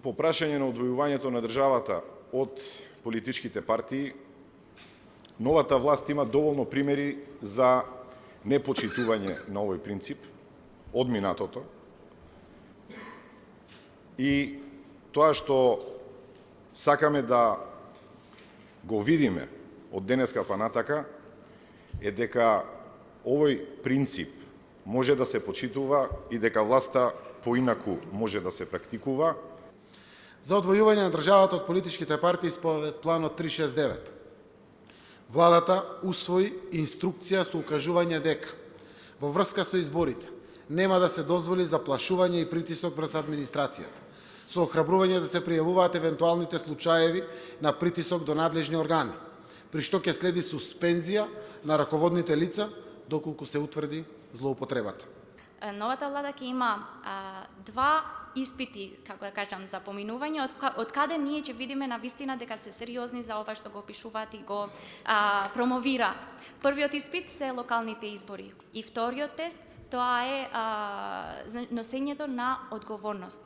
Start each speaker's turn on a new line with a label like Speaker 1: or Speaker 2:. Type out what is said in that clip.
Speaker 1: по прашање на одвојувањето на државата од политичките партии, новата власт има доволно примери за непочитување на овој принцип од минатото. И тоа што сакаме да го видиме од денеска па натака е дека овој принцип може да се почитува и дека власта поинаку може да се практикува.
Speaker 2: За одвојување на државата од политичките партии според планот 369. Владата усвои инструкција со укажување дека во врска со изборите нема да се дозволи заплашување и притисок врз администрацијата, со охрабрување да се пријавуваат евентуалните случаеви на притисок до надлежни органи, при што ќе следи суспензија на раководните лица доколку се утврди злоупотребата.
Speaker 3: Новата влада ќе има два испити, како да кажам, за поминување, од каде ние ќе видиме на вистина дека се сериозни за ова што го пишуваат и го промовираат. Првиот испит се локалните избори и вториот тест тоа е носењето на одговорност.